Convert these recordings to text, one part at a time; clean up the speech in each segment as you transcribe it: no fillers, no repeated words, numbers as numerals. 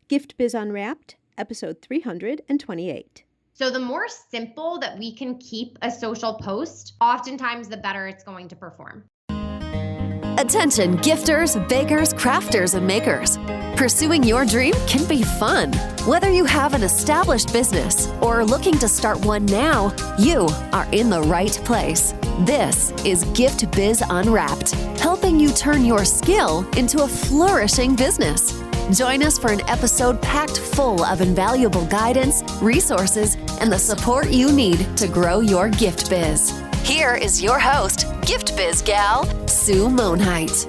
Gift Biz Unwrapped, episode 328. So the more simple that we can keep a social post, oftentimes the better it's going to perform. Attention gifters, bakers, crafters, and makers. Pursuing your dream can be fun. Whether you have an established business or are looking to start one now, you are in the right place. This is Gift Biz Unwrapped, helping you turn your skill into a flourishing business. Join us for an episode packed full of invaluable guidance, resources, and the support you need to grow your gift biz. Here is your host, Gift Biz gal, Sue Monheit.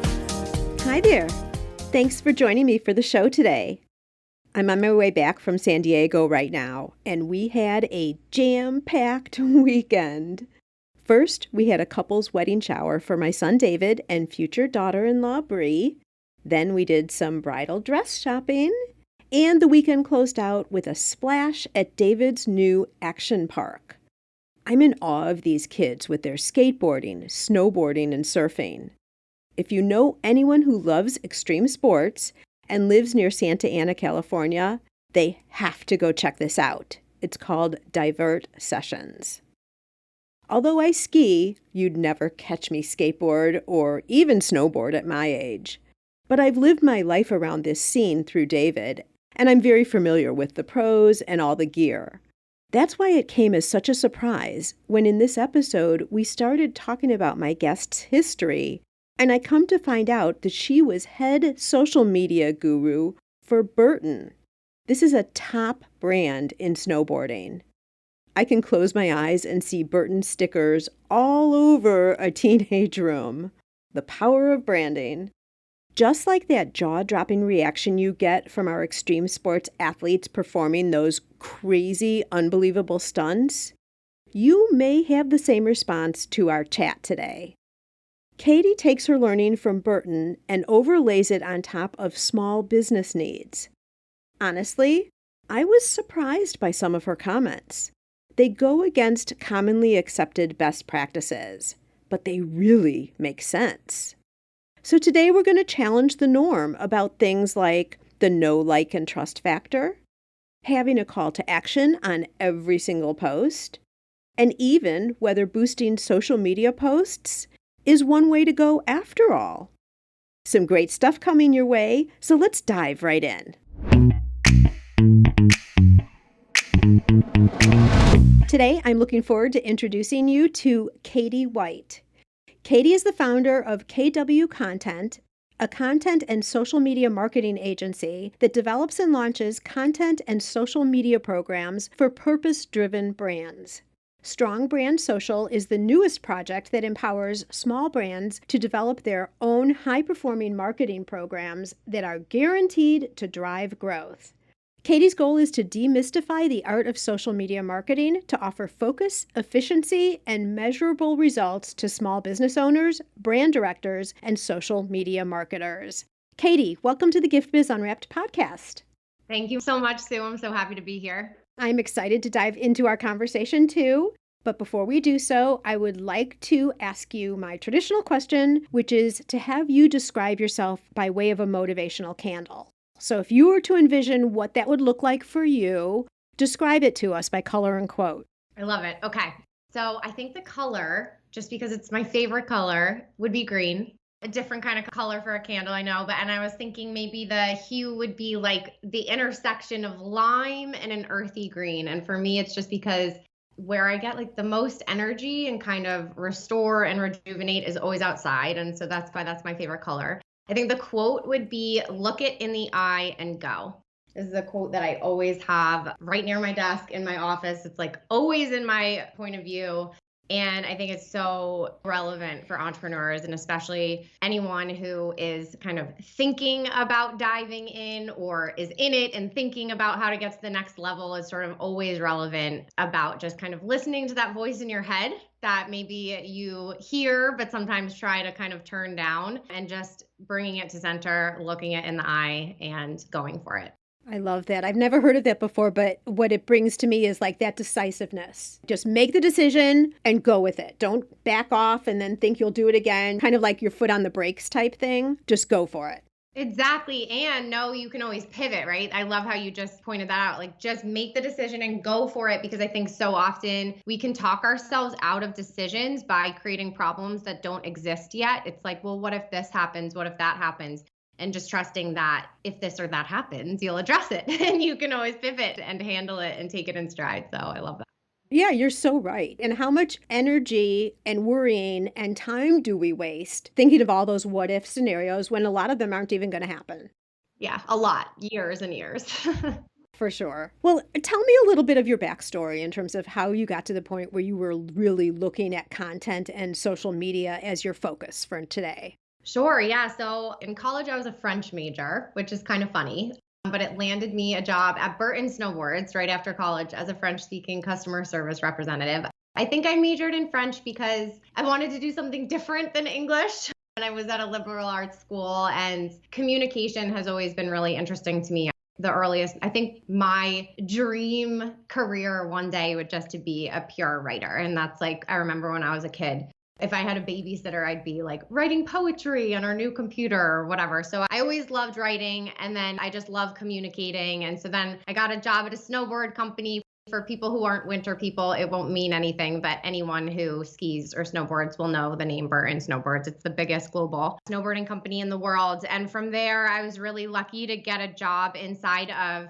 Hi there. Thanks for joining me for the show today. I'm on my way back from San Diego right now, and we had a jam-packed weekend. First, we had a couple's wedding shower for my son David and future daughter-in-law Bree. Then we did some bridal dress shopping, and the weekend closed out with a splash at David's new action park. I'm in awe of these kids with their skateboarding, snowboarding, and surfing. If you know anyone who loves extreme sports and lives near Santa Ana, California, they have to go check this out. It's called Divert Sessions. Although I ski, you'd never catch me skateboard or even snowboard at my age. But I've lived my life around this scene through David, and I'm very familiar with the pros and all the gear. That's why it came as such a surprise when in this episode we started talking about my guest's history, and I come to find out that she was head social media guru for Burton. This is a top brand in snowboarding. I can close my eyes and see Burton stickers all over a teenage room. The power of branding. Just like that jaw-dropping reaction you get from our extreme sports athletes performing those crazy, unbelievable stunts, you may have the same response to our chat today. Katie takes her learning from Burton and overlays it on top of small business needs. Honestly, I was surprised by some of her comments. They go against commonly accepted best practices, but they really make sense. So today we're going to challenge the norm about things like the know, like, and trust factor, having a call to action on every single post, and even whether boosting social media posts is one way to go after all. Some great stuff coming your way, so let's dive right in. Today, I'm looking forward to introducing you to Katie Wight. Katie is the founder of KW Content, a content and social media marketing agency that develops and launches content and social media programs for purpose-driven brands. Strong Brand Social is the newest project that empowers small brands to develop their own high-performing marketing programs that are guaranteed to drive growth. Katie's goal is to demystify the art of social media marketing to offer focus, efficiency, and measurable results to small business owners, brand directors, and social media marketers. Katie, welcome to the Gift Biz Unwrapped podcast. Thank you so much, Sue. I'm so happy to be here. I'm excited to dive into our conversation too. But before we do so, I would like to ask you my traditional question, which is to have you describe yourself by way of a motivational candle. So if you were to envision what that would look like for you, describe it to us by color and quote. I love it. Okay. So I think the color, just because it's my favorite color, would be green. A different kind of color for a candle, I know. And I was thinking maybe the hue would be like the intersection of lime and an earthy green. And for me, it's just because where I get like the most energy and kind of restore and rejuvenate is always outside. And so that's why that's my favorite color. I think the quote would be, look it in the eye and go. This is a quote that I always have right near my desk in my office. It's like always in my point of view. And I think it's so relevant for entrepreneurs and especially anyone who is kind of thinking about diving in or is in it and thinking about how to get to the next level is sort of always relevant about just kind of listening to that voice in your head that maybe you hear, but sometimes try to kind of turn down and just bringing it to center, looking it in the eye and going for it. I love that. I've never heard of that before, but what it brings to me is like that decisiveness. Just make the decision and go with it. Don't back off and then think you'll do it again. Kind of like your foot on the brakes type thing. Just go for it. Exactly. And no, you can always pivot, right? I love how you just pointed that out. Like, just make the decision and go for it, because I think so often we can talk ourselves out of decisions by creating problems that don't exist yet. It's like, well, what if this happens? What if that happens? And just trusting that if this or that happens, you'll address it and you can always pivot and handle it and take it in stride. So I love that. Yeah, you're so right. And how much energy and worrying and time do we waste thinking of all those what if scenarios when a lot of them aren't even going to happen? Yeah, a lot, years and years. For sure. Well, tell me a little bit of your backstory in terms of how you got to the point where you were really looking at content and social media as your focus for today. Sure. Yeah. So in college, I was a French major, which is kind of funny, but it landed me a job at Burton Snowboards right after college as a French speaking customer service representative. I think I majored in French because I wanted to do something different than English. And I was at a liberal arts school, and communication has always been really interesting to me. The earliest, I think my dream career one day would just to be a pure writer. And that's like, I remember when I was a kid, if I had a babysitter, I'd be like writing poetry on our new computer or whatever. So I always loved writing, and then I just love communicating. And so then I got a job at a snowboard company. For people who aren't winter people, it won't mean anything, but anyone who skis or snowboards will know the name Burton Snowboards. It's the biggest global snowboarding company in the world. And from there, I was really lucky to get a job inside of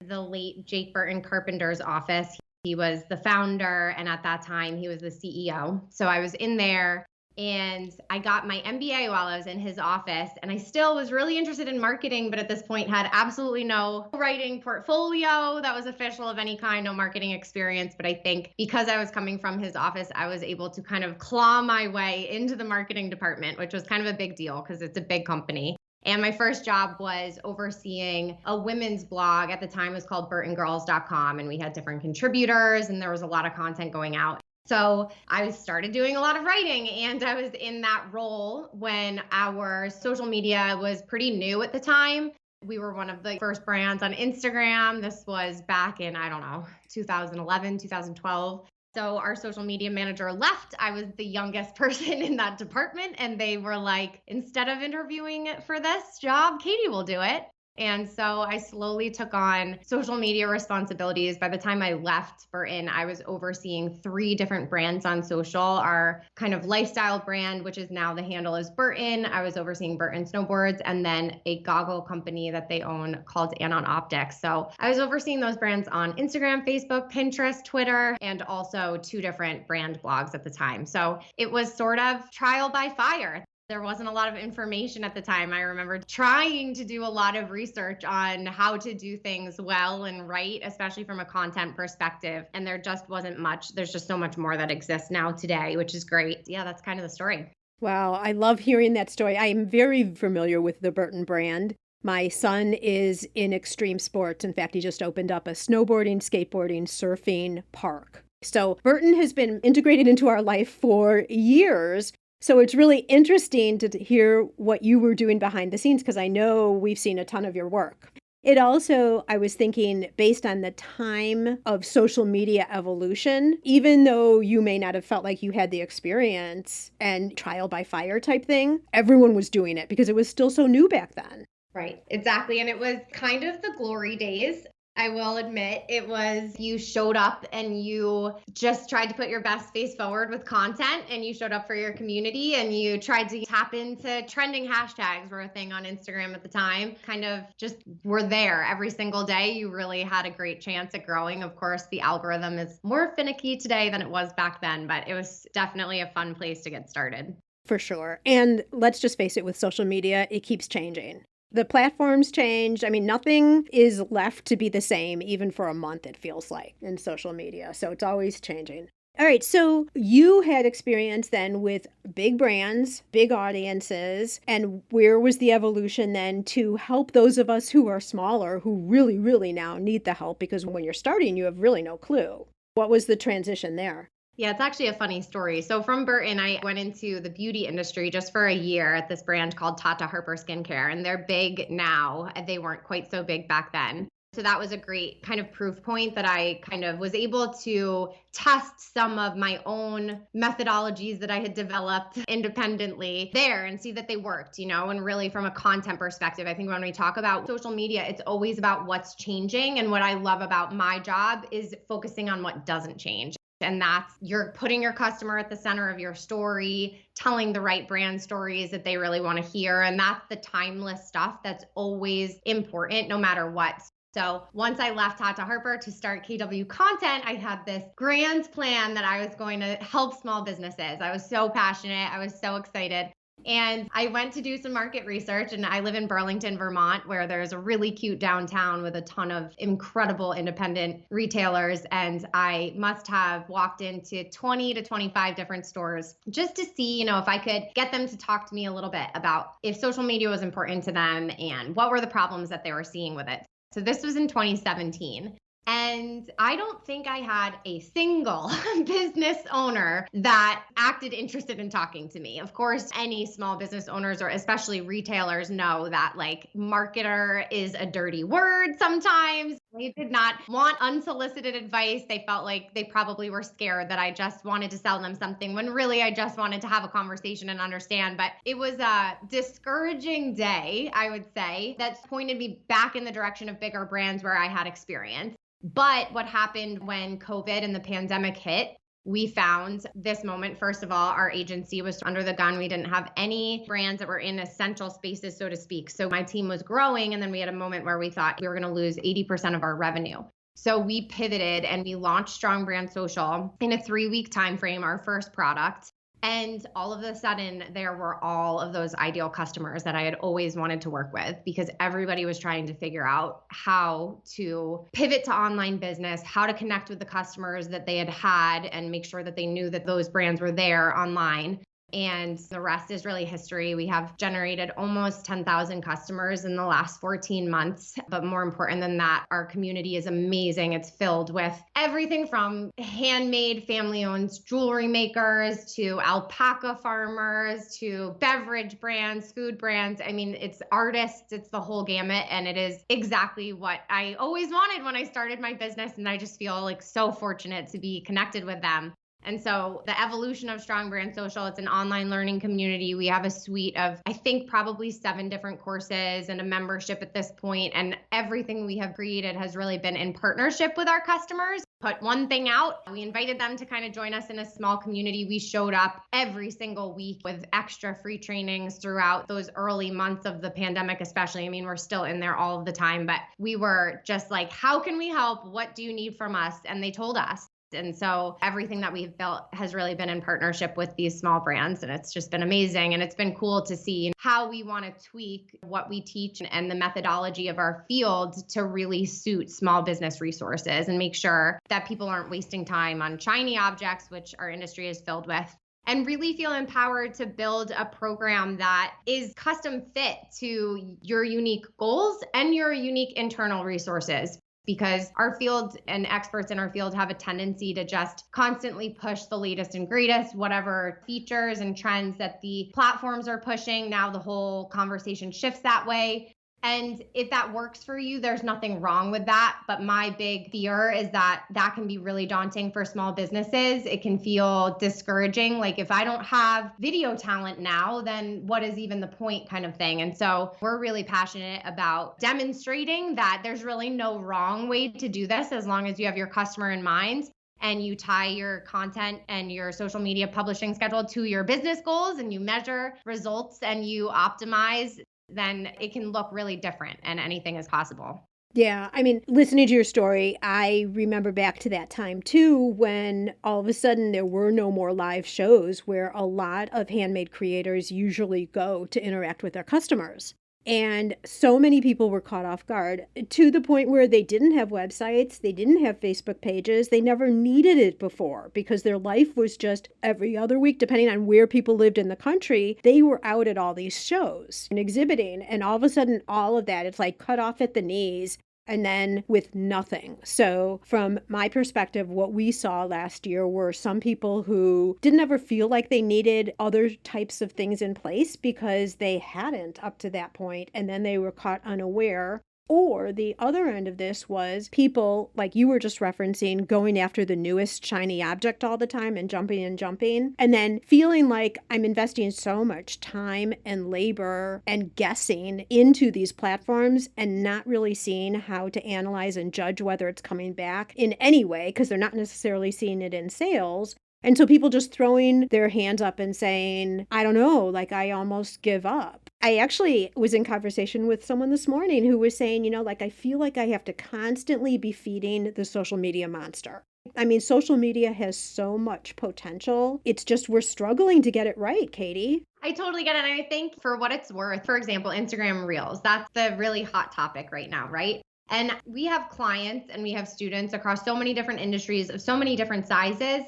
the late Jake Burton Carpenter's office. He was the founder, and at that time, he was the CEO. So I was in there, and I got my MBA while I was in his office. And I still was really interested in marketing, but at this point had absolutely no writing portfolio that was official of any kind, no marketing experience. But I think because I was coming from his office, I was able to kind of claw my way into the marketing department, which was kind of a big deal because it's a big company. And my first job was overseeing a women's blog. At the time, it was called burtongirls.com. And we had different contributors, and there was a lot of content going out. So I started doing a lot of writing, and I was in that role when our social media was pretty new at the time. We were one of the first brands on Instagram. This was back in, I don't know, 2011, 2012. So our social media manager left. I was the youngest person in that department, and they were like, instead of interviewing for this job, Katie will do it. And so I slowly took on social media responsibilities. By the time I left Burton, I was overseeing 3 different brands on social. Our kind of lifestyle brand, which is now the handle is Burton. I was overseeing Burton Snowboards, and then a goggle company that they own called Anon Optics. So I was overseeing those brands on Instagram, Facebook, Pinterest, Twitter, and also 2 different brand blogs at the time. So it was sort of trial by fire. There wasn't a lot of information at the time. I remember trying to do a lot of research on how to do things well and right, especially from a content perspective. And there just wasn't much. There's just so much more that exists now today, which is great. Yeah, that's kind of the story. Wow, I love hearing that story. I am very familiar with the Burton brand. My son is in extreme sports. In fact, he just opened up a snowboarding, skateboarding, surfing park. So Burton has been integrated into our life for years. So it's really interesting to hear what you were doing behind the scenes, because I know we've seen a ton of your work. It also, I was thinking, based on the time of social media evolution, even though you may not have felt like you had the experience and trial by fire type thing, everyone was doing it because it was still so new back then. Right, exactly. And it was kind of the glory days. I will admit, it was you showed up and you just tried to put your best face forward with content, and you showed up for your community, and you tried to tap into trending hashtags were a thing on Instagram at the time. Kind of just were there every single day. You really had a great chance at growing. Of course, the algorithm is more finicky today than it was back then, but it was definitely a fun place to get started. For sure. And let's just face it, with social media, it keeps changing. The platforms change. I mean, nothing is left to be the same, even for a month, it feels like, in social media. So it's always changing. All right. So you had experience then with big brands, big audiences, and where was the evolution then to help those of us who are smaller, who really, really now need the help? Because when you're starting, you have really no clue. What was the transition there? Yeah, it's actually a funny story. So from Burton, I went into the beauty industry just for a year at this brand called Tata Harper Skincare, and they're big now. They weren't quite so big back then. So that was a great kind of proof point that I kind of was able to test some of my own methodologies that I had developed independently there and see that they worked, and really from a content perspective, I think when we talk about social media, it's always about what's changing. And what I love about my job is focusing on what doesn't change. And that's you're putting your customer at the center of your story, telling the right brand stories that they really want to hear. And that's the timeless stuff that's always important no matter what. So once I left Tata Harper to start KW Content, I had this grand plan that I was going to help small businesses. I was so passionate. I was so excited. And I went to do some market research, and I live in Burlington, Vermont, where there's a really cute downtown with a ton of incredible independent retailers. And I must have walked into 20 to 25 different stores just to see, if I could get them to talk to me a little bit about if social media was important to them and what were the problems that they were seeing with it. So this was in 2017. And I don't think I had a single business owner that acted interested in talking to me. Of course, any small business owners or especially retailers know that marketer is a dirty word sometimes. They did not want unsolicited advice. They felt like they probably were scared that I just wanted to sell them something when really I just wanted to have a conversation and understand. But it was a discouraging day, I would say, that pointed me back in the direction of bigger brands where I had experience. But what happened when COVID and the pandemic hit, we found this moment. First of all, our agency was under the gun. We didn't have any brands that were in essential spaces, so to speak. So my team was growing. And then we had a moment where we thought we were going to lose 80% of our revenue. So we pivoted and we launched Strong Brand Social in a 3-week time frame, our first product. And all of a sudden, there were all of those ideal customers that I had always wanted to work with, because everybody was trying to figure out how to pivot to online business, how to connect with the customers that they had and make sure that they knew that those brands were there online. And the rest is really history. We have generated almost 10,000 customers in the last 14 months. But more important than that, our community is amazing. It's filled with everything from handmade family-owned jewelry makers to alpaca farmers to beverage brands, food brands. I mean, it's artists, it's the whole gamut. And it is exactly what I always wanted when I started my business. And I just feel so fortunate to be connected with them. And so the evolution of Strong Brand Social, it's an online learning community. We have a suite of, I think, probably 7 different courses and a membership at this point. And everything we have created has really been in partnership with our customers. Put one thing out, we invited them to kind of join us in a small community. We showed up every single week with extra free trainings throughout those early months of the pandemic, especially. I mean, we're still in there all of the time, but we were just like, how can we help? What do you need from us? And they told us. And so everything that we've built has really been in partnership with these small brands. And it's just been amazing. And it's been cool to see how we want to tweak what we teach and the methodology of our field to really suit small business resources and make sure that people aren't wasting time on shiny objects, which our industry is filled with, and really feel empowered to build a program that is custom fit to your unique goals and your unique internal resources. Because our field and experts in our field have a tendency to just constantly push the latest and greatest, whatever features and trends that the platforms are pushing. Now the whole conversation shifts that way. And if that works for you, there's nothing wrong with that. But my big fear is that that can be really daunting for small businesses. It can feel discouraging. Like, if I don't have video talent now, then what is even the point, kind of thing. And so we're really passionate about demonstrating that there's really no wrong way to do this, as long as you have your customer in mind and you tie your content and your social media publishing schedule to your business goals and you measure results and you optimize. Then it can look really different and anything is possible. Yeah, I mean, listening to your story, I remember back to that time too, when all of a sudden there were no more live shows where a lot of handmade creators usually go to interact with their customers. And so many people were caught off guard to the point where they didn't have websites, they didn't have Facebook pages, they never needed it before because their life was just every other week, depending on where people lived in the country, they were out at all these shows and exhibiting. And all of a sudden, all of that, it's like cut off at the knees. And then with nothing. So from my perspective, what we saw last year were some people who didn't ever feel like they needed other types of things in place because they hadn't up to that point. And then they were caught unaware Or the other end of this was people, like you were just referencing, going after the newest shiny object all the time and jumping, and then feeling like I'm investing so much time and labor and guessing into these platforms and not really seeing how to analyze and judge whether it's coming back in any way because they're not necessarily seeing it in sales. And so people just throwing their hands up and saying, I don't know, like I almost give up. I actually was in conversation with someone this morning who was saying, like I feel like I have to constantly be feeding the social media monster. I mean, social media has so much potential. It's just we're struggling to get it right, Katie. I totally get it. And I think for what it's worth, for example, Instagram Reels, that's the really hot topic right now, right? And we have clients and we have students across so many different industries of so many different sizes.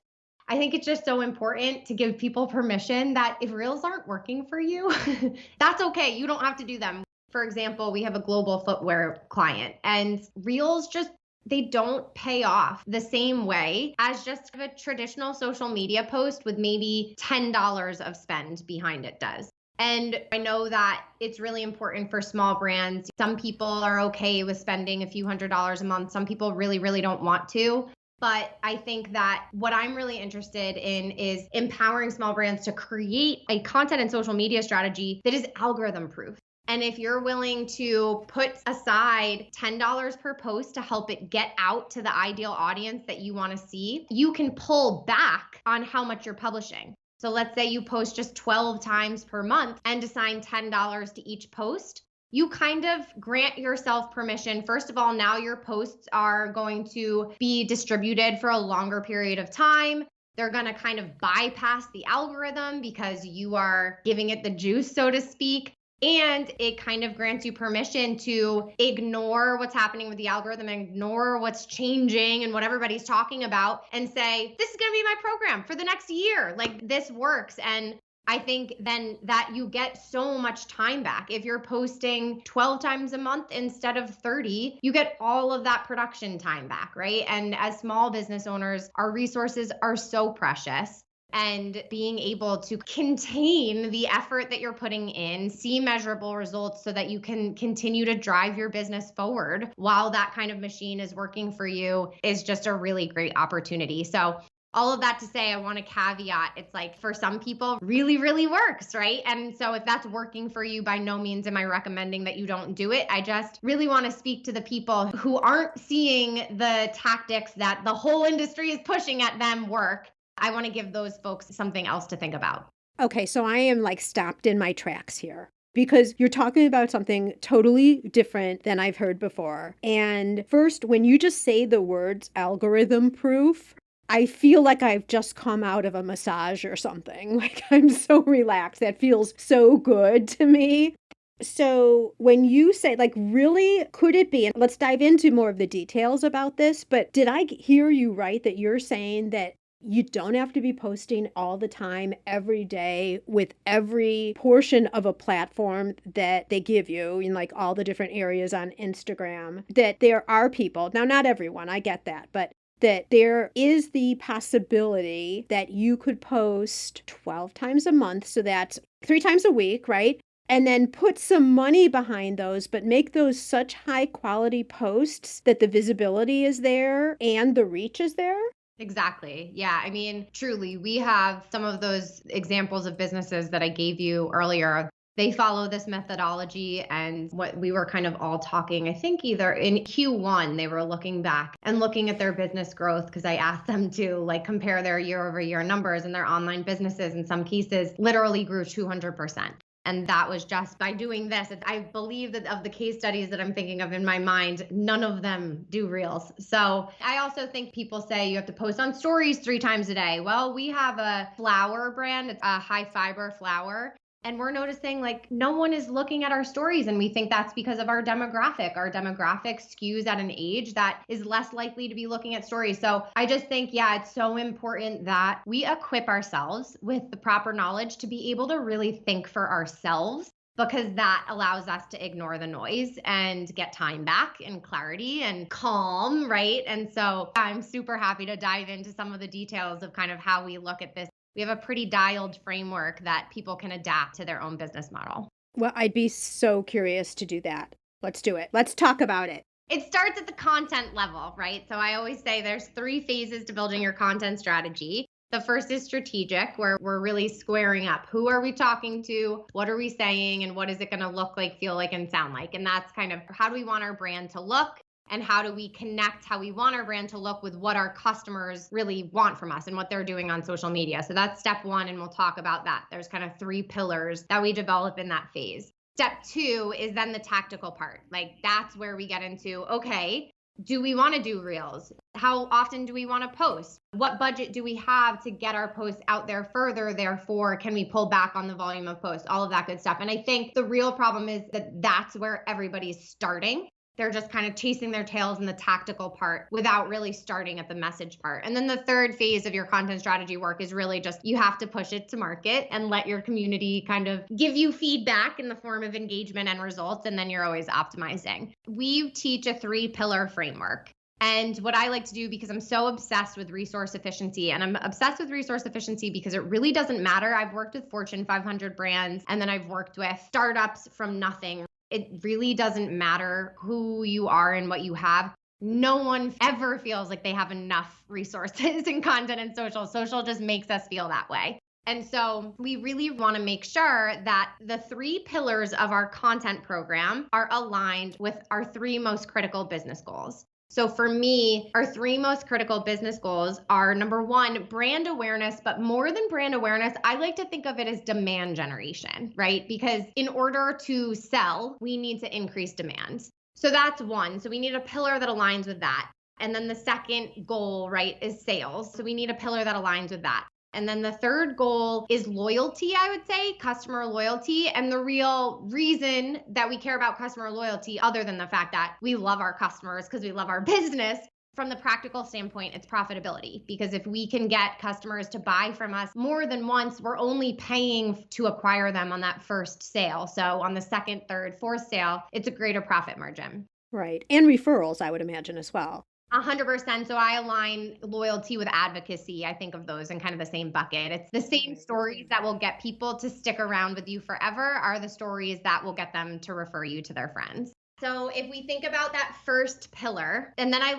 I think it's just so important to give people permission that if Reels aren't working for you, that's okay. You don't have to do them. For example, we have a global footwear client and Reels just they don't pay off the same way as just a traditional social media post with maybe $10 of spend behind it does. And I know that it's really important for small brands. Some people are okay with spending a few $100s a month. Some people really, really don't want to. But I think that what I'm really interested in is empowering small brands to create a content and social media strategy that is algorithm proof. And if you're willing to put aside $10 per post to help it get out to the ideal audience that you want to see, you can pull back on how much you're publishing. So let's say you post just 12 times per month and assign $10 to each post. You kind of grant yourself permission. First of all, now your posts are going to be distributed for a longer period of time. They're going to kind of bypass the algorithm because you are giving it the juice, so to speak. And it kind of grants you permission to ignore what's happening with the algorithm, ignore what's changing and what everybody's talking about, and say, this is going to be my program for the next year. Like this works. And I think then that you get so much time back. If you're posting 12 times a month instead of 30, you get all of that production time back, right? And as small business owners, our resources are so precious. And being able to contain the effort that you're putting in, see measurable results so that you can continue to drive your business forward while that kind of machine is working for you is just a really great opportunity. So all of that to say, I want to caveat, it's like for some people really, really works, right? And so if that's working for you, by no means am I recommending that you don't do it. I just really want to speak to the people who aren't seeing the tactics that the whole industry is pushing at them work. I want to give those folks something else to think about. Okay, so I am like stopped in my tracks here because you're talking about something totally different than I've heard before. And first, when you just say the words algorithm proof, I feel like I've just come out of a massage or something. Like I'm so relaxed. That feels so good to me. So when you say, like, really, could it be, and let's dive into more of the details about this, but did I hear you right that you're saying that you don't have to be posting all the time, every day, with every portion of a platform that they give you in like all the different areas on Instagram, that there are people, now not everyone, I get that, but that there is the possibility that you could post 12 times a month, so that's 3 times a week, right? And then put some money behind those, but make those such high quality posts that the visibility is there and the reach is there? Exactly. Yeah. I mean, truly, we have some of those examples of businesses that I gave you earlier. They follow this methodology, and what we were kind of all talking, I think either in Q1, they were looking back and looking at their business growth because I asked them to like compare their year over year numbers, and their online businesses in some cases literally grew 200%. And that was just by doing this. I believe that of the case studies that I'm thinking of in my mind, none of them do reels. So I also think people say you have to post on stories 3 times a day. Well, we have a flour brand. It's a high fiber flour. And we're noticing like no one is looking at our stories. And we think that's because of our demographic. Our demographic skews at an age that is less likely to be looking at stories. So I just think, yeah, it's so important that we equip ourselves with the proper knowledge to be able to really think for ourselves, because that allows us to ignore the noise and get time back and clarity and calm, right? And so I'm super happy to dive into some of the details of kind of how we look at this. We have a pretty dialed framework that people can adapt to their own business model. Well, I'd be so curious to do that. Let's do it. Let's talk about it. It starts at the content level, right? So I always say there's 3 phases to building your content strategy. The first is strategic, where we're really squaring up. Who are we talking to? What are we saying? And what is it going to look like, feel like, and sound like? And that's kind of how do we want our brand to look? And how do we connect how we want our brand to look with what our customers really want from us and what they're doing on social media? So that's step 1, and we'll talk about that. There's kind of 3 pillars that we develop in that phase. Step 2 is then the tactical part. Like that's where we get into, okay, do we want to do reels? How often do we want to post? What budget do we have to get our posts out there further? Therefore, can we pull back on the volume of posts? All of that good stuff. And I think the real problem is that that's where everybody's starting. They're just kind of chasing their tails in the tactical part without really starting at the message part. And then the third phase of your content strategy work is really just you have to push it to market and let your community kind of give you feedback in the form of engagement and results. And then you're always optimizing. We teach a 3-pillar framework. And what I like to do, because I'm so obsessed with resource efficiency, and I'm obsessed with resource efficiency because it really doesn't matter. I've worked with Fortune 500 brands, and then I've worked with startups from nothing. It really doesn't matter who you are and what you have. No one ever feels like they have enough resources in content and social. Social just makes us feel that way. And so we really want to make sure that the 3 pillars of our content program are aligned with our 3 most critical business goals. So for me, our 3 most critical business goals are number 1, brand awareness, but more than brand awareness, I like to think of it as demand generation, right? Because in order to sell, we need to increase demand. So that's 1. So we need a pillar that aligns with that. And then the second goal, right, is sales. So we need a pillar that aligns with that. And then the third goal is loyalty, I would say, customer loyalty. And the real reason that we care about customer loyalty, other than the fact that we love our customers because we love our business, from the practical standpoint, it's profitability. Because if we can get customers to buy from us more than once, we're only paying to acquire them on that first sale. So on the second, third, fourth sale, it's a greater profit margin. Right. And referrals, I would imagine as well. 100%. So I align loyalty with advocacy. I think of those in kind of the same bucket. It's the same stories that will get people to stick around with you forever are the stories that will get them to refer you to their friends. So if we think about that first pillar, and then I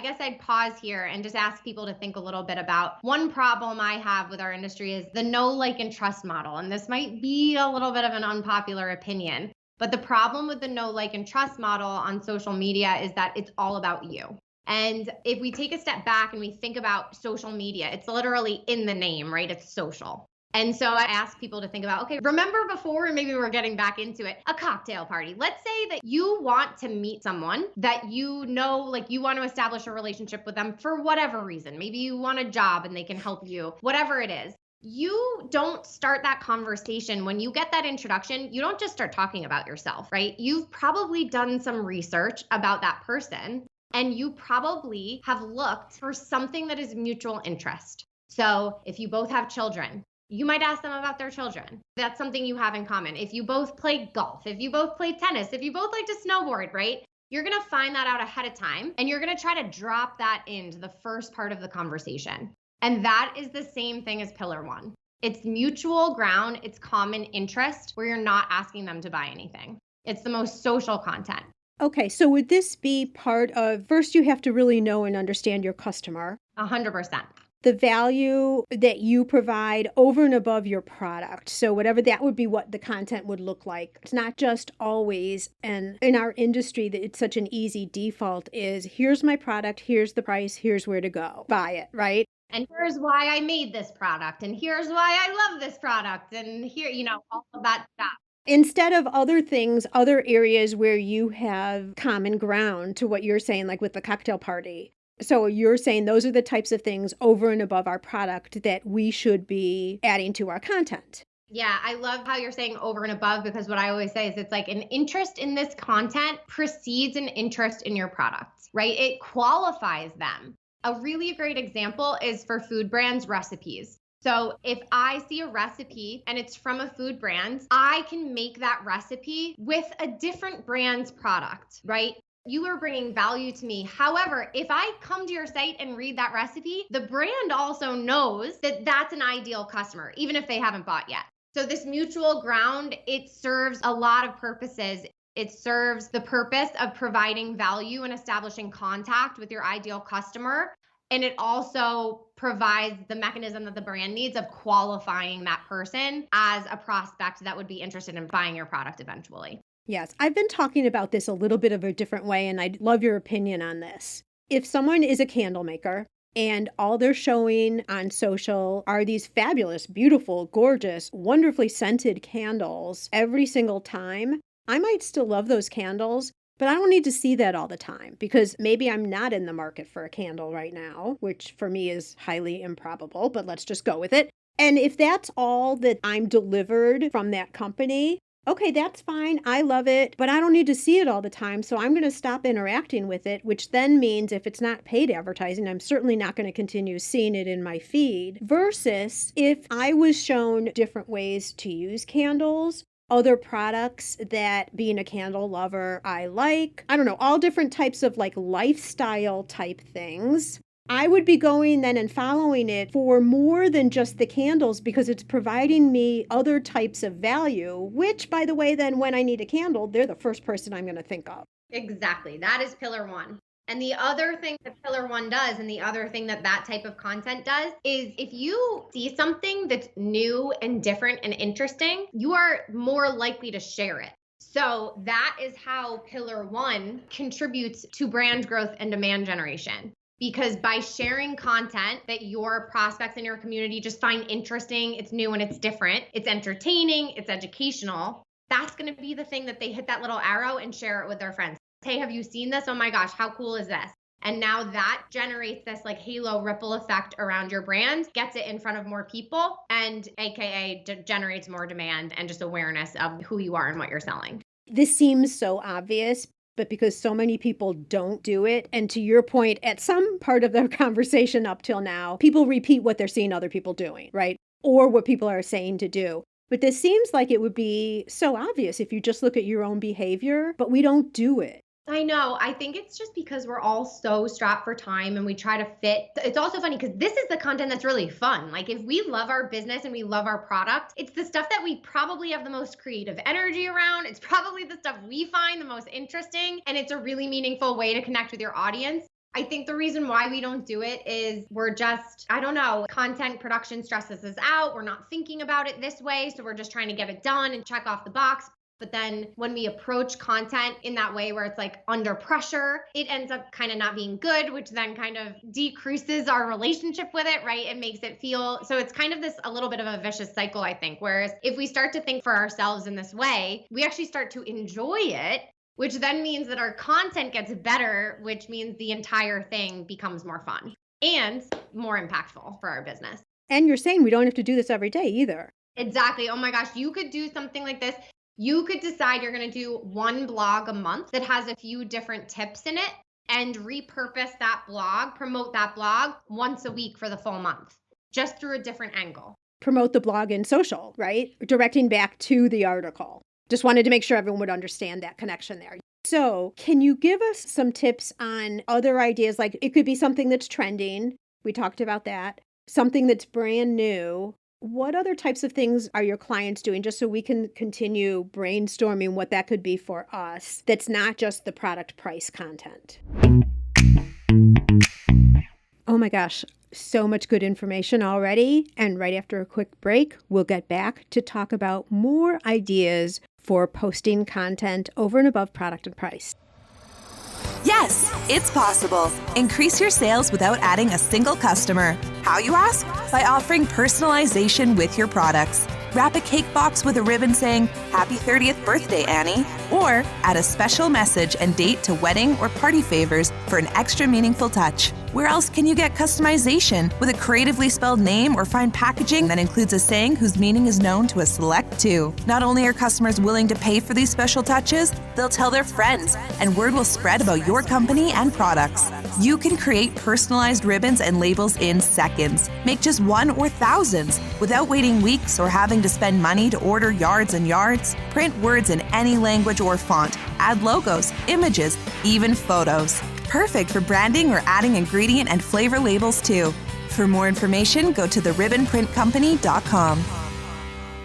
guess I'd pause here and just ask people to think a little bit about one problem I have with our industry is the know, like, and trust model. And this might be a little bit of an unpopular opinion, but the problem with the know, like, and trust model on social media is that it's all about you. And if we take a step back and we think about social media, it's literally in the name, right? It's social. And so I ask people to think about, okay, remember before, and maybe we're getting back into it, a cocktail party. Let's say that you want to meet someone that you know, like you want to establish a relationship with them for whatever reason. Maybe you want a job and they can help you, whatever it is. You don't start that conversation when you get that introduction. You don't just start talking about yourself, right? You've probably done some research about that person. And you probably have looked for something that is mutual interest. So if you both have children, you might ask them about their children. That's something you have in common. If you both play golf, if you both play tennis, if you both like to snowboard, right? You're going to find that out ahead of time. And you're going to try to drop that into the first part of the conversation. And that is the same thing as pillar 1. It's mutual ground. It's common interest where you're not asking them to buy anything. It's the most social content. Okay, so would this be part of, first you have to really know and understand your customer. 100%. The value that you provide over and above your product. So whatever that would be what the content would look like. It's not just always, and in our industry that it's such an easy default is here's my product, here's the price, here's where to go. Buy it, right? And here's why I made this product, and here's why I love this product, and here, all of that stuff. Instead of other things, other areas where you have common ground to what you're saying, like with the cocktail party. So you're saying those are the types of things over and above our product that we should be adding to our content. Yeah, I love how you're saying over and above, because what I always say is it's like an interest in this content precedes an interest in your product, right? It qualifies them. A really great example is for food brands recipes. So if I see a recipe and it's from a food brand, I can make that recipe with a different brand's product, right? You are bringing value to me. However, if I come to your site and read that recipe, the brand also knows that that's an ideal customer, even if they haven't bought yet. So this mutual ground, it serves a lot of purposes It serves the purpose of providing value and establishing contact with your ideal customer. And it also provides the mechanism that the brand needs of qualifying that person as a prospect that would be interested in buying your product eventually. Yes, I've been talking about this a little bit of a different way, and I'd love your opinion on this. If someone is a candle maker and all they're showing on social are these fabulous, beautiful, gorgeous, wonderfully scented candles every single time, I might still love those candles, but I don't need to see that all the time because maybe I'm not in the market for a candle right now, which for me is highly improbable, but let's just go with it. And if that's all that I'm delivered from that company, okay, that's fine. I love it, but I don't need to see it all the time. So I'm going to stop interacting with it, which then means if it's not paid advertising, I'm certainly not going to continue seeing it in my feed. Versus if I was shown different ways to use candles, other products that being a candle lover, I like, I don't know, all different types of like lifestyle type things. I would be going then and following it for more than just the candles because it's providing me other types of value, which, by the way, then when I need a candle, they're the first person I'm going to think of. Exactly. That is pillar one. And the other thing that pillar one does, and the other thing that that type of content does, is if you see something that's new and different and interesting, you are more likely to share it. So that is how pillar one contributes to brand growth and demand generation. Because by sharing content that your prospects in your community just find interesting, it's new and it's different, it's entertaining, it's educational, that's going to be the thing that they hit that little arrow and share it with their friends. Hey, have you seen this? Oh my gosh, how cool is this? And now that generates this like halo ripple effect around your brand, gets it in front of more people, and AKA generates more demand and just awareness of who you are and what you're selling. This seems so obvious, but because so many people don't do it, and to your point, at some part of their conversation up till now, people repeat what they're seeing other people doing, right? Or what people are saying to do. But this seems like it would be so obvious if you just look at your own behavior, but we don't do it. I know. I think it's just because we're all so strapped for time and we try to fit. It's also funny because this is the content that's really fun. Like if we love our business and we love our product, it's the stuff that we probably have the most creative energy around. It's probably the stuff we find the most interesting. And it's a really meaningful way to connect with your audience. I think the reason why we don't do it is we're just, I don't know, content production stresses us out. We're not thinking about it this way. So we're just trying to get it done and check off the box. But then when we approach content in that way where it's like under pressure, it ends up kind of not being good, which then kind of decreases our relationship with it, right? It makes it feel, so it's kind of this a little bit of a vicious cycle, I think. Whereas if we start to think for ourselves in this way, we actually start to enjoy it, which then means that our content gets better, which means the entire thing becomes more fun and more impactful for our business. And you're saying we don't have to do this every day either. Exactly. Oh my gosh, you could do something like this. You could decide you're going to do one blog a month that has a few different tips in it and repurpose that blog, promote that blog once a week for the full month, just through a different angle. Promote the blog in social, right? Directing back to the article. Just wanted to make sure everyone would understand that connection there. So can you give us some tips on other ideas? Like it could be something that's trending. We talked about that. Something that's brand new. What other types of things are your clients doing just so we can continue brainstorming what that could be for us that's not just the product price content? Oh my gosh, so much good information already. And right after a quick break, we'll get back to talk about more ideas for posting content over and above product and price. Yes, it's possible. Increase your sales without adding a single customer. How, you ask? By offering personalization with your products. Wrap a cake box with a ribbon saying, "Happy 30th birthday, Annie." Or add a special message and date to wedding or party favors for an extra meaningful touch. Where else can you get customization? With a creatively spelled name or fine packaging that includes a saying whose meaning is known to a select few. Not only are customers willing to pay for these special touches, they'll tell their friends, and word will spread about your company and products. You can create personalized ribbons and labels in seconds. Make just one or thousands without waiting weeks or having to spend money to order yards and yards. Print words in any language or font. Add logos, images, even photos. Perfect for branding or adding ingredient and flavor labels too. For more information, go to theribbonprintcompany.com.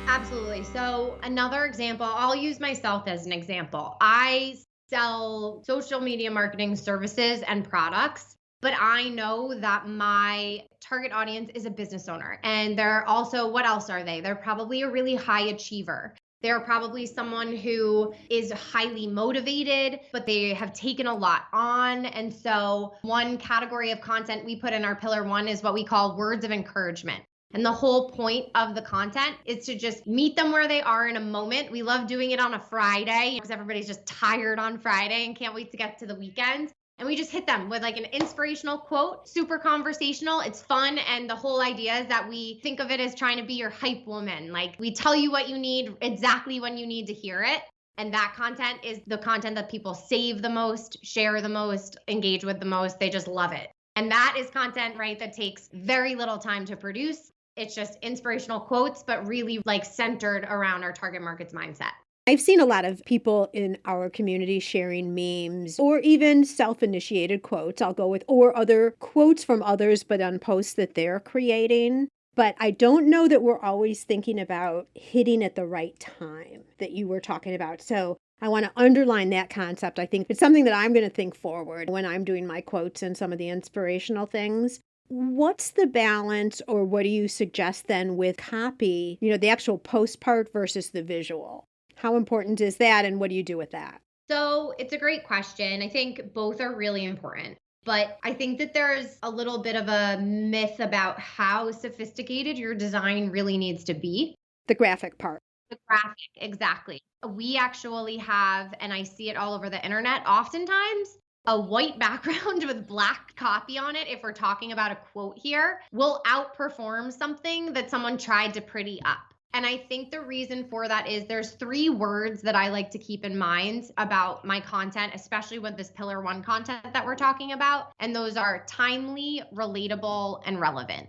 Absolutely. So another example, I'll use myself as an example. I sell social media marketing services and products, but I know that my target audience is a business owner. And they're also, what else are they? They're probably a really high achiever. They're probably someone who is highly motivated, but they have taken a lot on. And so one category of content we put in our pillar one is what we call words of encouragement. And the whole point of the content is to just meet them where they are in a moment. We love doing it on a Friday because everybody's just tired on Friday and can't wait to get to the weekend. And we just hit them with like an inspirational quote, super conversational. It's fun. And the whole idea is that we think of it as trying to be your hype woman. Like we tell you what you need exactly when you need to hear it. And that content is the content that people save the most, share the most, engage with the most. They just love it. And that is content, right, that takes very little time to produce. It's just inspirational quotes, but really like centered around our target market's mindset. I've seen a lot of people in our community sharing memes or even self-initiated quotes. I'll go with, or other quotes from others, but on posts that they're creating. But I don't know that we're always thinking about hitting at the right time that you were talking about. So I want to underline that concept. I think it's something that I'm going to think forward when I'm doing my quotes and some of the inspirational things. What's the balance, or what do you suggest then with copy, the actual post part versus the visual? How important is that, and what do you do with that? So it's a great question. I think both are really important. But I think that there's a little bit of a myth about how sophisticated your design really needs to be. The graphic part. The graphic, exactly. We actually have, and I see it all over the internet, oftentimes a white background with black copy on it, if we're talking about a quote here, will outperform something that someone tried to pretty up. And I think the reason for that is there's 3 words that I like to keep in mind about my content, especially with this pillar 1 content that we're talking about. And those are timely, relatable, and relevant.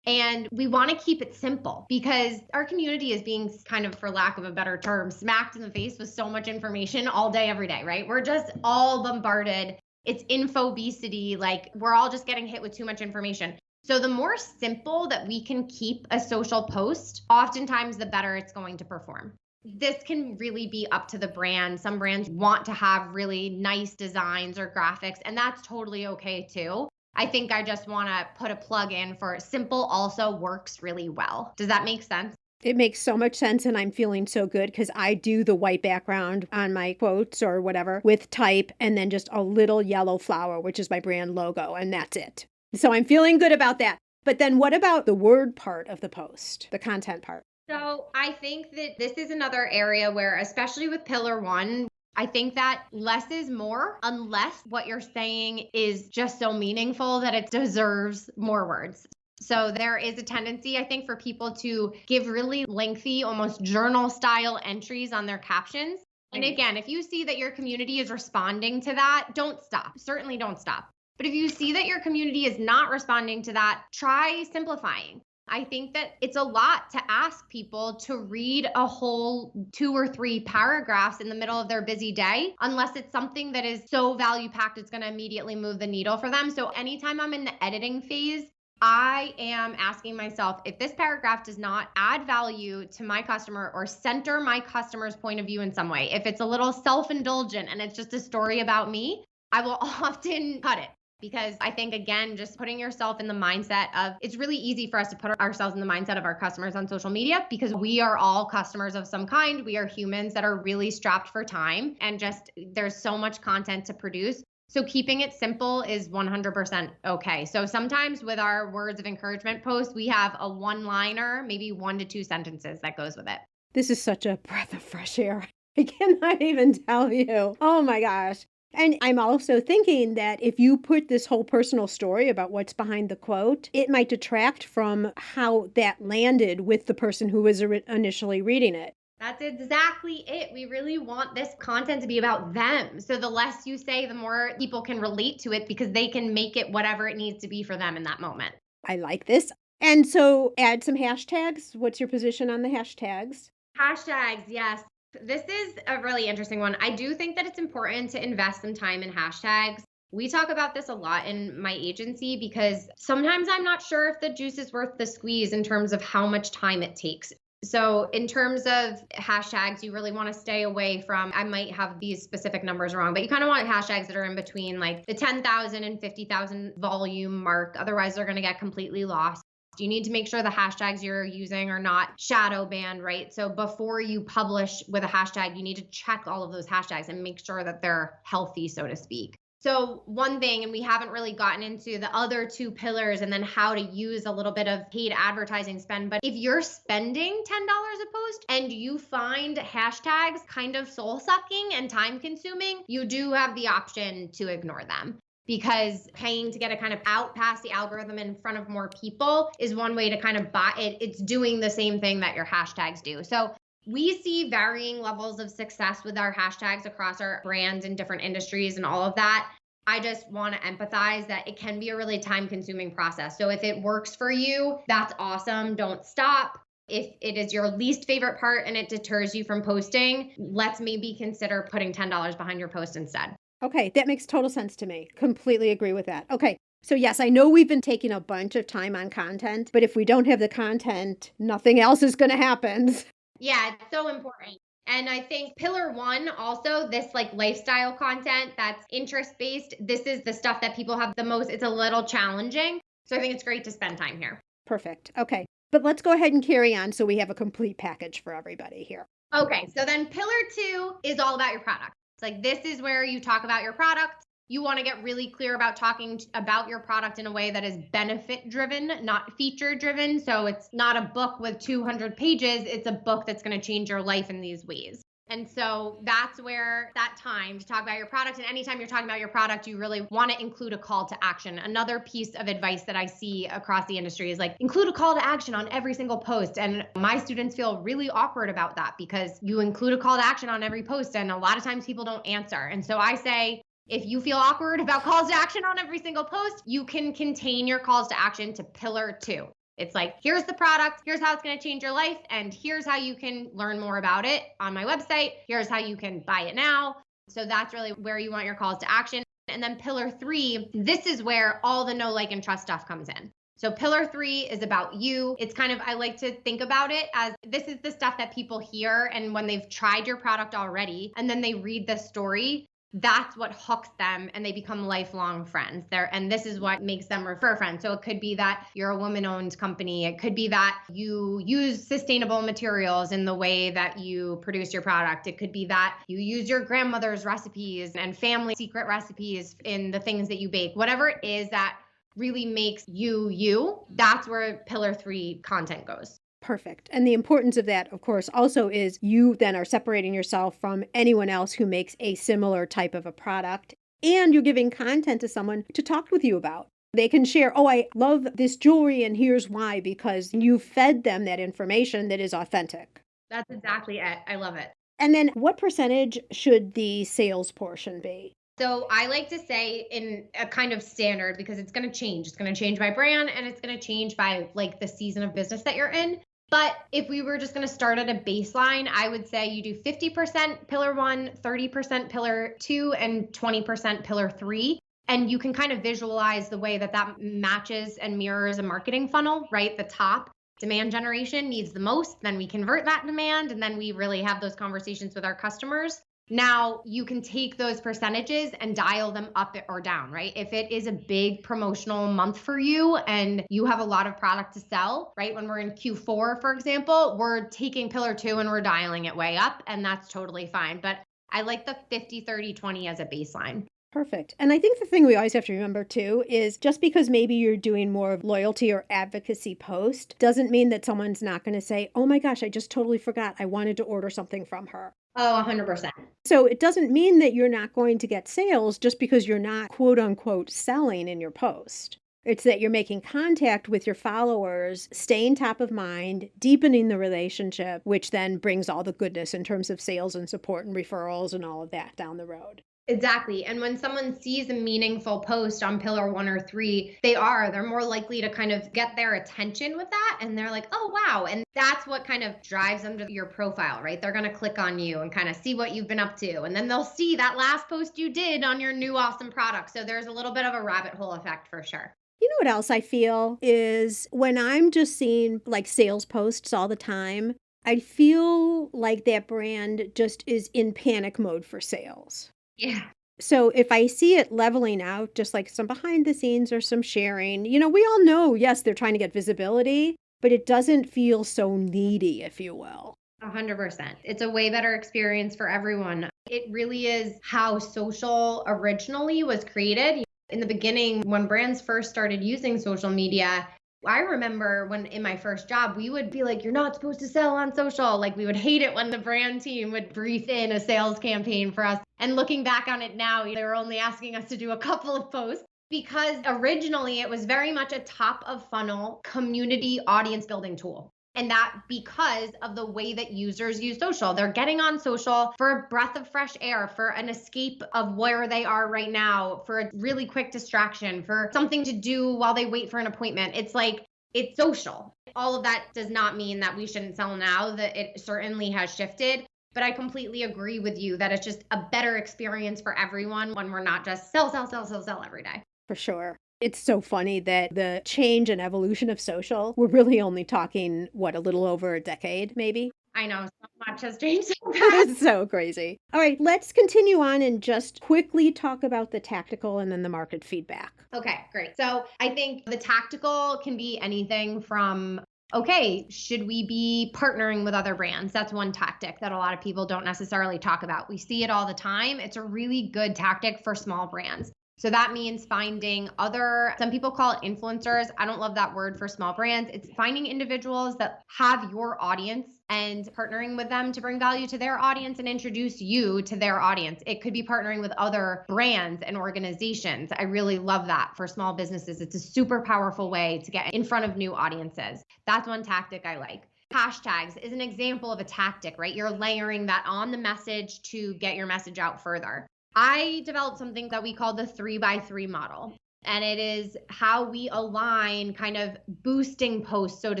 And we want to keep it simple because our community is being kind of, for lack of a better term, smacked in the face with so much information all day, every day, right? We're just all bombarded. It's infobesity. Like we're all just getting hit with too much information. So the more simple that we can keep a social post, oftentimes the better it's going to perform. This can really be up to the brand. Some brands want to have really nice designs or graphics, and that's totally okay too. I think I just want to put a plug in for simple also works really well. Does that make sense? It makes so much sense, and I'm feeling so good because I do the white background on my quotes or whatever with type and then just a little yellow flower, which is my brand logo, and that's it. So I'm feeling good about that. But then what about the word part of the post, the content part? So I think that this is another area where, especially with pillar 1, I think that less is more unless what you're saying is just so meaningful that it deserves more words. So there is a tendency, I think, for people to give really lengthy, almost journal style entries on their captions. And again, if you see that your community is responding to that, don't stop. Certainly don't stop. But if you see that your community is not responding to that, try simplifying. I think that it's a lot to ask people to read a whole 2 or 3 paragraphs in the middle of their busy day, unless it's something that is so value packed, it's going to immediately move the needle for them. So anytime I'm in the editing phase, I am asking myself, if this paragraph does not add value to my customer or center my customer's point of view in some way, if it's a little self-indulgent and it's just a story about me, I will often cut it. Because I think, again, just putting yourself in the mindset of, it's really easy for us to put ourselves in the mindset of our customers on social media because we are all customers of some kind. We are humans that are really strapped for time and just there's so much content to produce. So keeping it simple is 100% okay. So sometimes with our words of encouragement posts, we have a 1-liner, maybe 1 to 2 sentences that goes with it. This is such a breath of fresh air. I cannot even tell you. Oh my gosh. And I'm also thinking that if you put this whole personal story about what's behind the quote, it might detract from how that landed with the person who was initially reading it. That's exactly it. We really want this content to be about them. So the less you say, the more people can relate to it because they can make it whatever it needs to be for them in that moment. I like this. And so add some hashtags. What's your position on the hashtags? Hashtags, yes. This is a really interesting one. I do think that it's important to invest some time in hashtags. We talk about this a lot in my agency because sometimes I'm not sure if the juice is worth the squeeze in terms of how much time it takes. So in terms of hashtags, you really want to stay away from, I might have these specific numbers wrong, but you kind of want hashtags that are in between like the 10,000 and 50,000 volume mark. Otherwise, they're going to get completely lost. You need to make sure the hashtags you're using are not shadow banned, right? So before you publish with a hashtag, you need to check all of those hashtags and make sure that they're healthy, so to speak. So one thing, and we haven't really gotten into the other two pillars and then how to use a little bit of paid advertising spend. But if you're spending $10 a post and you find hashtags kind of soul sucking and time consuming, you do have the option to ignore them. Because paying to get it kind of out past the algorithm in front of more people is one way to kind of buy it. It's doing the same thing that your hashtags do. So we see varying levels of success with our hashtags across our brands in different industries and all of that. I just want to empathize that it can be a really time consuming process. So if it works for you, that's awesome. Don't stop. If it is your least favorite part and it deters you from posting, let's maybe consider putting $10 behind your post instead. Okay, that makes total sense to me. Completely agree with that. Okay, so yes, I know we've been taking a bunch of time on content, but if we don't have the content, nothing else is going to happen. Yeah, it's so important. And I think pillar one, also this like lifestyle content that's interest based. This is the stuff that people have the most. It's a little challenging. So I think it's great to spend time here. Perfect. Okay. But let's go ahead and carry on so we have a complete package for everybody here. Okay. So then pillar two is all about your product. It's like this is where you talk about your product. You want to get really clear about talking about your product in a way that is benefit driven, not feature driven. So it's not a book with 200 pages. It's a book that's going to change your life in these ways. And so that's where that time to talk about your product. And anytime you're talking about your product, you really want to include a call to action. Another piece of advice that I see across the industry is like include a call to action on every single post. And my students feel really awkward about that because you include a call to action on every post. And a lot of times people don't answer. And so I say, if you feel awkward about calls to action on every single post, you can contain your calls to action to pillar two. It's like, here's the product, here's how it's going to change your life, and here's how you can learn more about it on my website. Here's how you can buy it now. So that's really where you want your calls to action. And then pillar three, this is where all the know, like, and trust stuff comes in. So pillar three is about you. It's kind of, I like to think about it as this is the stuff that people hear. And when they've tried your product already, and then they read the story, that's what hooks them and they become lifelong friends there. And this is what makes them refer friends. So it could be that you're a woman-owned company. It could be that you use sustainable materials in the way that you produce your product. It could be that you use your grandmother's recipes and family secret recipes in the things that you bake. Whatever it is that really makes you, you, that's where pillar three content goes. Perfect. And the importance of that, of course, also is you then are separating yourself from anyone else who makes a similar type of a product. And you're giving content to someone to talk with you about. They can share, oh, I love this jewelry and here's why, because you fed them that information that is authentic. That's exactly it. I love it. And then what percentage should the sales portion be? So I like to say in a kind of standard because it's going to change. It's going to change by brand and it's going to change by like the season of business that you're in. But if we were just going to start at a baseline, I would say you do 50% pillar one, 30% pillar two, and 20% pillar three. And you can kind of visualize the way that that matches and mirrors a marketing funnel, right? The top demand generation needs the most, then we convert that demand, and then we really have those conversations with our customers. Now you can take those percentages and dial them up or down, right? If it is a big promotional month for you and you have a lot of product to sell, right? When we're in Q4, for example, we're taking pillar two and we're dialing it way up, and that's totally fine. But I like the 50, 30, 20 as a baseline. Perfect. And I think the thing we always have to remember too is just because maybe you're doing more of loyalty or advocacy post doesn't mean that someone's not going to say, oh my gosh, I just totally forgot. I wanted to order something from her. Oh, 100%. So it doesn't mean that you're not going to get sales just because you're not quote unquote selling in your post. It's that you're making contact with your followers, staying top of mind, deepening the relationship, which then brings all the goodness in terms of sales and support and referrals and all of that down the road. Exactly. And when someone sees a meaningful post on pillar one or three, they're more likely to kind of get their attention with that. And they're like, oh, wow. And that's what kind of drives them to your profile, right? They're going to click on you and kind of see what you've been up to. And then they'll see that last post you did on your new awesome product. So there's a little bit of a rabbit hole effect for sure. You know what else I feel is when I'm just seeing like sales posts all the time, I feel like that brand just is in panic mode for sales. Yeah. So if I see it leveling out, just like some behind the scenes or some sharing, we all know, yes, they're trying to get visibility, but it doesn't feel so needy, if you will. 100%. It's a way better experience for everyone. It really is how social originally was created. In the beginning, when brands first started using social media, I remember when in my first job, we would be like, you're not supposed to sell on social. Like, we would hate it when the brand team would brief in a sales campaign for us. And looking back on it now, they were only asking us to do a couple of posts because originally it was very much a top of funnel community audience building tool. And that because of the way that users use social. They're getting on social for a breath of fresh air, for an escape of where they are right now, for a really quick distraction, for something to do while they wait for an appointment. It's like, it's social. All of that does not mean that we shouldn't sell now, that it certainly has shifted. But I completely agree with you that it's just a better experience for everyone when we're not just sell every day. For sure. It's so funny that the change and evolution of social, we're really only talking, a little over a decade, maybe? I know so much has changed so fast. It's so crazy. All right, let's continue on and just quickly talk about the tactical and then the market feedback. Okay, great. So I think the tactical can be anything from, okay, should we be partnering with other brands? That's one tactic that a lot of people don't necessarily talk about. We see it all the time. It's a really good tactic for small brands. So that means finding some people call it influencers. I don't love that word for small brands. It's finding individuals that have your audience and partnering with them to bring value to their audience and introduce you to their audience. It could be partnering with other brands and organizations. I really love that for small businesses. It's a super powerful way to get in front of new audiences. That's one tactic I like. Hashtags is an example of a tactic, right? You're layering that on the message to get your message out further. I developed something that we call the 3x3 model. And it is how we align kind of boosting posts, so to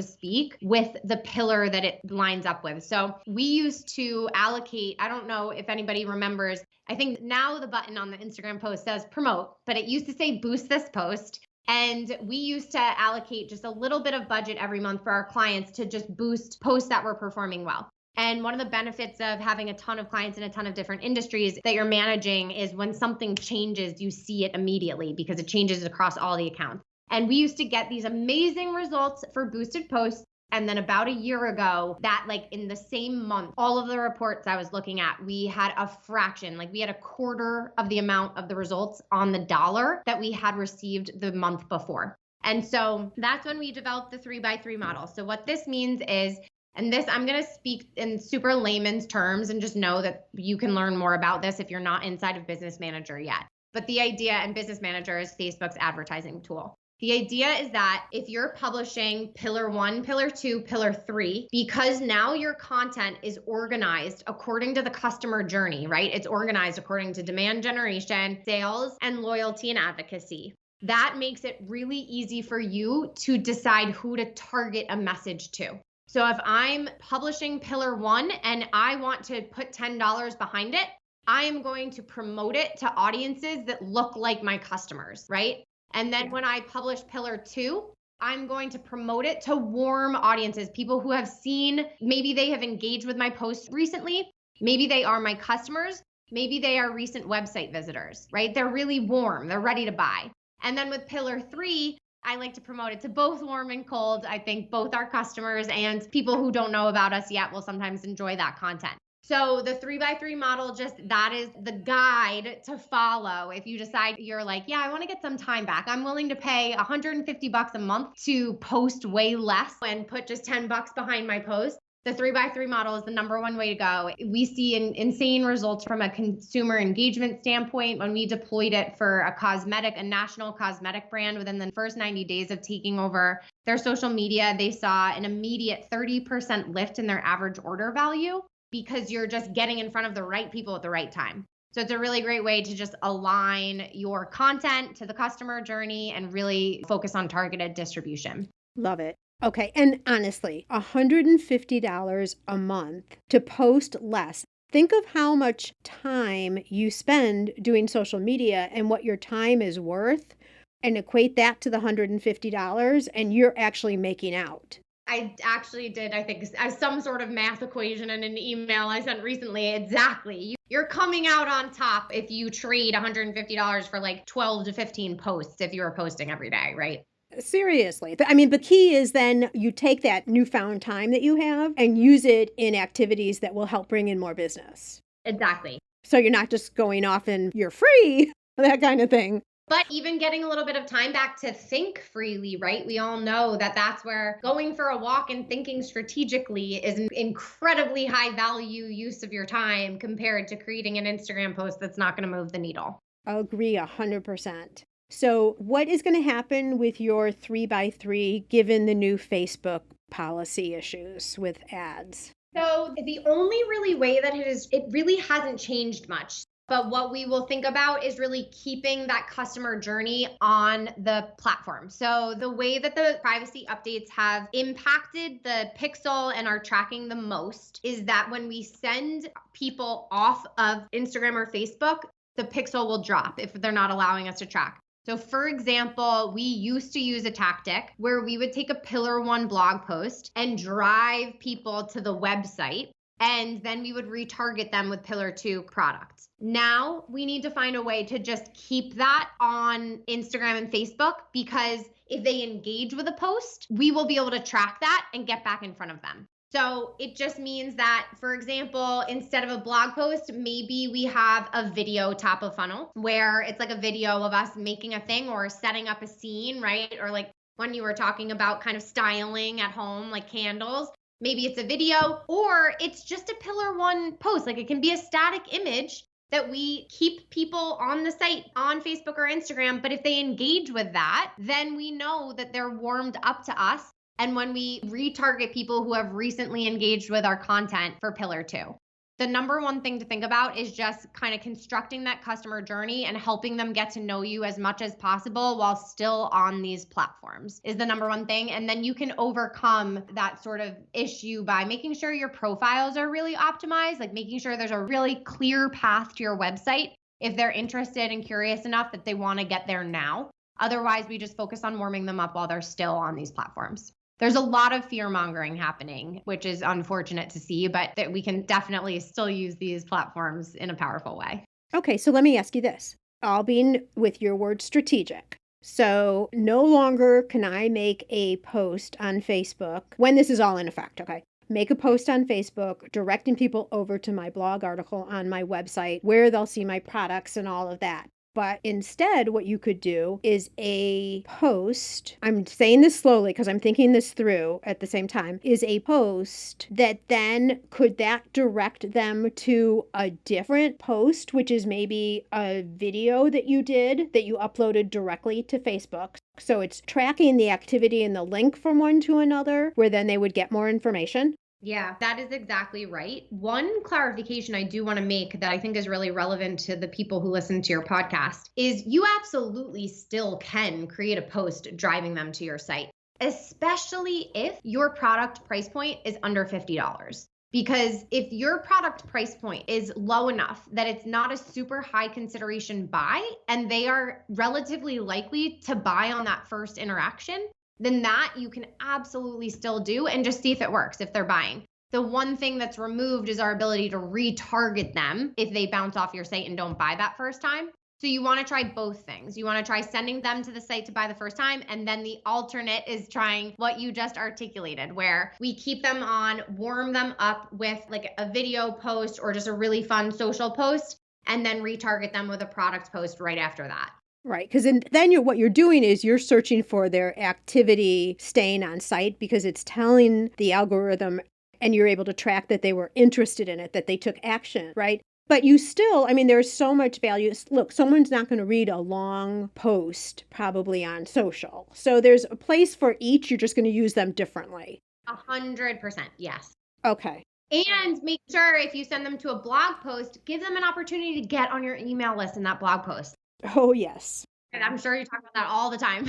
speak, with the pillar that it lines up with. So we used to allocate, I don't know if anybody remembers, I think now the button on the Instagram post says promote, but it used to say boost this post. And we used to allocate just a little bit of budget every month for our clients to just boost posts that were performing well. And one of the benefits of having a ton of clients in a ton of different industries that you're managing is when something changes, you see it immediately because it changes across all the accounts. And we used to get these amazing results for boosted posts. And then about a year ago, that like in the same month, all of the reports I was looking at, we had a fraction, like we had a quarter of the amount of the results on the dollar that we had received the month before. And so that's when we developed the 3x3 model. So what this means is, and this, I'm going to speak in super layman's terms and just know that you can learn more about this if you're not inside of Business Manager yet. But the idea, and Business Manager is Facebook's advertising tool. The idea is that if you're publishing pillar 1, pillar 2, pillar 3, because now your content is organized according to the customer journey, right? It's organized according to demand generation, sales, and loyalty and advocacy. That makes it really easy for you to decide who to target a message to. So if I'm publishing pillar 1 and I want to put $10 behind it, I am going to promote it to audiences that look like my customers, right? And then when I publish pillar 2, I'm going to promote it to warm audiences, people who have seen, maybe they have engaged with my posts recently, maybe they are my customers, maybe they are recent website visitors, right? They're really warm, they're ready to buy. And then with pillar 3, I like to promote it to both warm and cold. I think both our customers and people who don't know about us yet will sometimes enjoy that content. So the 3x3 model, that is the guide to follow. If you decide you're like, yeah, I want to get some time back. I'm willing to pay $150 a month to post way less and put just $10 behind my post. The 3x3 model is the number one way to go. We see insane results from a consumer engagement standpoint. When we deployed it for a national cosmetic brand, within the first 90 days of taking over their social media, they saw an immediate 30% lift in their average order value because you're just getting in front of the right people at the right time. So it's a really great way to just align your content to the customer journey and really focus on targeted distribution. Love it. Okay, and honestly, $150 a month to post less. Think of how much time you spend doing social media and what your time is worth, and equate that to the $150, and you're actually making out. I actually did, I think, as some sort of math equation in an email I sent recently. Exactly. You're coming out on top if you trade $150 for like 12 to 15 posts if you were posting every day, right? Seriously. I mean, the key is then you take that newfound time that you have and use it in activities that will help bring in more business. Exactly. So you're not just going off and you're free, that kind of thing. But even getting a little bit of time back to think freely, right? We all know that that's where going for a walk and thinking strategically is an incredibly high value use of your time compared to creating an Instagram post that's not going to move the needle. Agree 100%. So, what is going to happen with your 3x3 given the new Facebook policy issues with ads? So the only really way that it really hasn't changed much. But what we will think about is really keeping that customer journey on the platform. So the way that the privacy updates have impacted the pixel and are tracking the most is that when we send people off of Instagram or Facebook, the pixel will drop if they're not allowing us to track. So for example, we used to use a tactic where we would take a pillar one blog post and drive people to the website, and then we would retarget them with pillar two products. Now we need to find a way to just keep that on Instagram and Facebook, because if they engage with a post, we will be able to track that and get back in front of them. So it just means that, for example, instead of a blog post, maybe we have a video top of funnel where it's like a video of us making a thing or setting up a scene, right? Or like when you were talking about kind of styling at home, like candles, maybe it's a video, or it's just a pillar one post. Like it can be a static image that we keep people on the site on Facebook or Instagram. But if they engage with that, then we know that they're warmed up to us. And when we retarget people who have recently engaged with our content for pillar two, the number one thing to think about is just kind of constructing that customer journey and helping them get to know you as much as possible while still on these platforms is the number one thing. And then you can overcome that sort of issue by making sure your profiles are really optimized, like making sure there's a really clear path to your website if they're interested and curious enough that they want to get there now. Otherwise, we just focus on warming them up while they're still on these platforms. There's a lot of fear mongering happening, which is unfortunate to see, but that we can definitely still use these platforms in a powerful way. Okay, so let me ask you this. All being with your word strategic. So no longer can I make a post on Facebook when this is all in effect, okay? Make a post on Facebook directing people over to my blog article on my website where they'll see my products and all of that. But instead, what you could do is a post, I'm saying this slowly because I'm thinking this through at the same time, is a post that then could that direct them to a different post, which is maybe a video that you did that you uploaded directly to Facebook. So it's tracking the activity and the link from one to another, where then they would get more information. Yeah, that is exactly right. One clarification I do want to make that I think is really relevant to the people who listen to your podcast is you absolutely still can create a post driving them to your site, especially if your product price point is under $50. Because if your product price point is low enough that it's not a super high consideration buy and they are relatively likely to buy on that first interaction, then that you can absolutely still do and just see if it works if they're buying. The one thing that's removed is our ability to retarget them if they bounce off your site and don't buy that first time. So you want to try both things. You want to try sending them to the site to buy the first time. And then the alternate is trying what you just articulated, where we keep them on, warm them up with like a video post or just a really fun social post, and then retarget them with a product post right after that. Right, because then what you're doing is you're searching for their activity staying on site because it's telling the algorithm and you're able to track that they were interested in it, that they took action, right? But you still, I mean, there's so much value. Look, someone's not going to read a long post probably on social. So there's a place for each. You're just going to use them differently. 100%, yes. Okay. And make sure if you send them to a blog post, give them an opportunity to get on your email list in that blog post. Oh, yes. And I'm sure you talk about that all the time.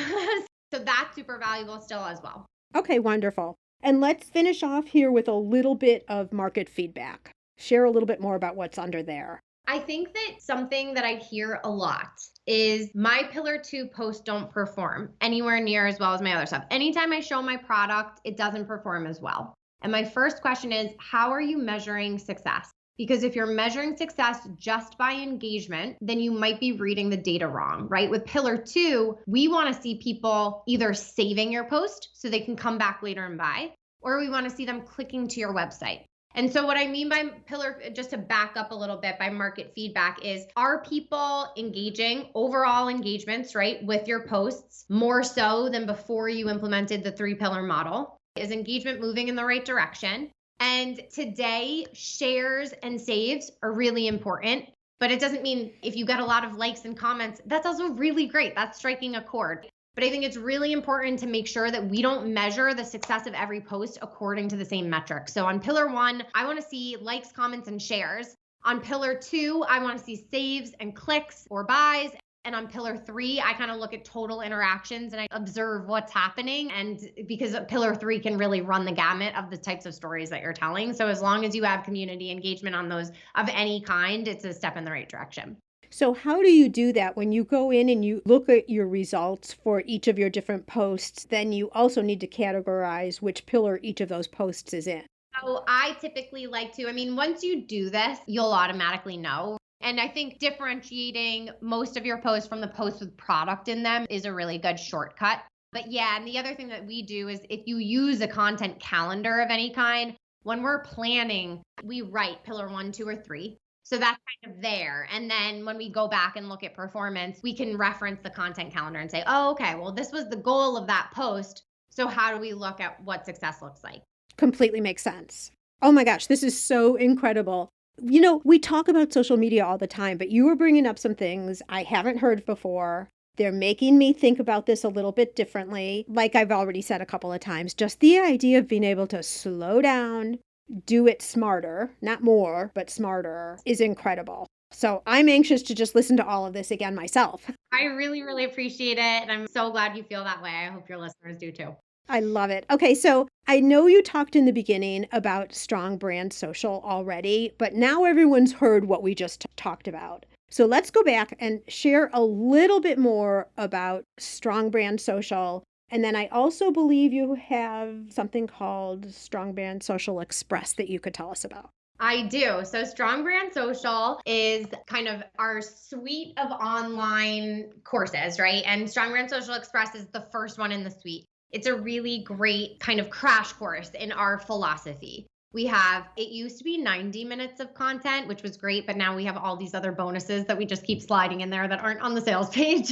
So that's super valuable still as well. Okay, wonderful. And let's finish off here with a little bit of market feedback. Share a little bit more about what's under there. I think that something that I hear a lot is my pillar two posts don't perform anywhere near as well as my other stuff. Anytime I show my product, it doesn't perform as well. And my first question is, how are you measuring success? Because if you're measuring success just by engagement, then you might be reading the data wrong, right? With pillar two, we want to see people either saving your post so they can come back later and buy, or we want to see them clicking to your website. And so what I mean by pillar, just to back up a little bit by market feedback, is are people engaging, overall engagements, right, with your posts more so than before you implemented the 3-pillar model? Is engagement moving in the right direction? And today, shares and saves are really important, but it doesn't mean if you get a lot of likes and comments, that's also really great. That's striking a chord. But I think it's really important to make sure that we don't measure the success of every post according to the same metric. So on pillar one, I want to see likes, comments, and shares. On pillar two, I want to see saves and clicks or buys. And on pillar three, I kind of look at total interactions and I observe what's happening. And because pillar three can really run the gamut of the types of stories that you're telling. So as long as you have community engagement on those of any kind, it's a step in the right direction. So how do you do that when you go in and you look at your results for each of your different posts? Then you also need to categorize which pillar each of those posts is in. So I typically like to, once you do this, you'll automatically know. And I think differentiating most of your posts from the posts with product in them is a really good shortcut. But yeah, and the other thing that we do is if you use a content calendar of any kind, when we're planning, we write pillar 1, 2, or 3. So that's kind of there. And then when we go back and look at performance, we can reference the content calendar and say, oh, okay, well, this was the goal of that post. So how do we look at what success looks like? Completely makes sense. Oh my gosh, this is so incredible. You know, we talk about social media all the time, but you were bringing up some things I haven't heard before. They're making me think about this a little bit differently. Like I've already said a couple of times, just the idea of being able to slow down, do it smarter, not more, but smarter, is incredible. So I'm anxious to just listen to all of this again myself. I really, really appreciate it. And I'm so glad you feel that way. I hope your listeners do too. I love it. Okay, so I know you talked in the beginning about strong brand social already, but now everyone's heard what we just talked about. So let's go back and share a little bit more about strong brand social. And then I also believe you have something called Strong Brand Social Express that you could tell us about. I do. So Strong Brand Social is kind of our suite of online courses, right? And Strong Brand Social Express is the first one in the suite. It's a really great kind of crash course in our philosophy. It used to be 90 minutes of content, which was great, but now we have all these other bonuses that we just keep sliding in there that aren't on the sales page.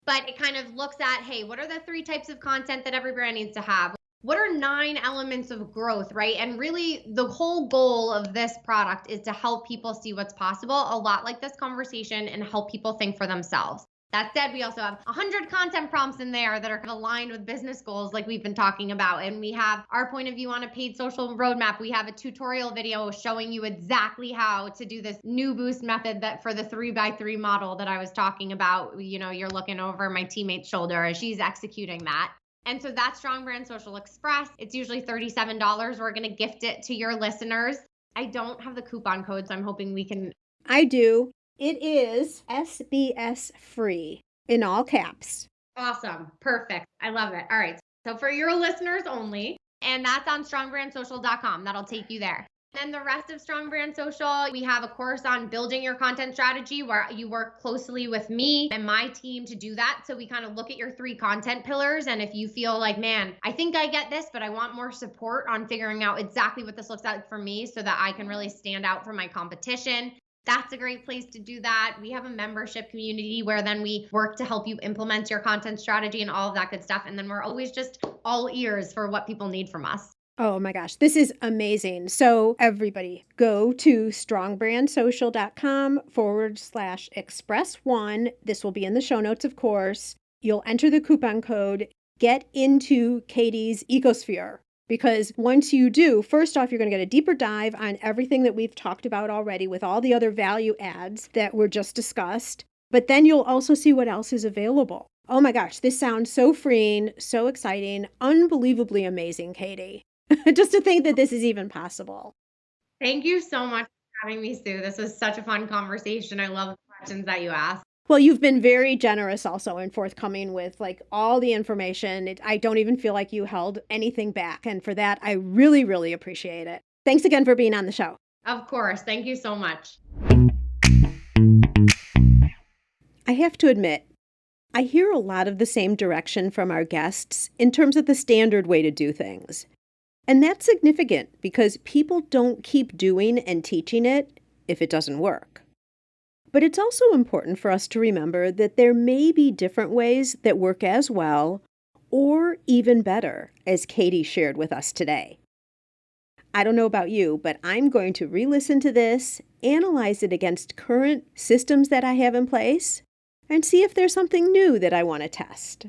But it kind of looks at, hey, what are the 3 types of content that every brand needs to have? What are 9 elements of growth, right? And really the whole goal of this product is to help people see what's possible, a lot like this conversation, and help people think for themselves. That said, we also have 100 content prompts in there that are aligned with business goals like we've been talking about. And we have our point of view on a paid social roadmap. We have a tutorial video showing you exactly how to do this new boost method that for the 3x3 model that I was talking about. You know, you're looking over my teammate's shoulder as she's executing that. And so that's Strong Brand Social Express. It's usually $37. We're going to gift it to your listeners. I don't have the coupon code, so I'm hoping we can. I do. It is SBS free in all caps. Awesome. Perfect. I love it. All right. So for your listeners only, and that's on strongbrandssocial.com. That'll take you there. Then the rest of Strong Brand Social, we have a course on building your content strategy where you work closely with me and my team to do that. So we kind of look at your 3 content pillars. And if you feel like, man, I think I get this, but I want more support on figuring out exactly what this looks like for me so that I can really stand out from my competition, that's a great place to do that. We have a membership community where then we work to help you implement your content strategy and all of that good stuff. And then we're always just all ears for what people need from us. Oh my gosh, this is amazing. So everybody go to strongbrandsocial.com/express1. This will be in the show notes, of course. You'll enter the coupon code, get into Katie's ecosphere. Because once you do, first off, you're going to get a deeper dive on everything that we've talked about already with all the other value adds that were just discussed. But then you'll also see what else is available. Oh my gosh, this sounds so freeing, so exciting, unbelievably amazing, Katie. Just to think that this is even possible. Thank you so much for having me, Sue. This was such a fun conversation. I love the questions that you asked. Well, you've been very generous also and forthcoming with like all the information. I don't even feel like you held anything back. And for that, I really, really appreciate it. Thanks again for being on the show. Of course. Thank you so much. I have to admit, I hear a lot of the same direction from our guests in terms of the standard way to do things. And that's significant because people don't keep doing and teaching it if it doesn't work. But it's also important for us to remember that there may be different ways that work as well or even better, as Katie shared with us today. I don't know about you, but I'm going to re-listen to this, analyze it against current systems that I have in place, and see if there's something new that I want to test.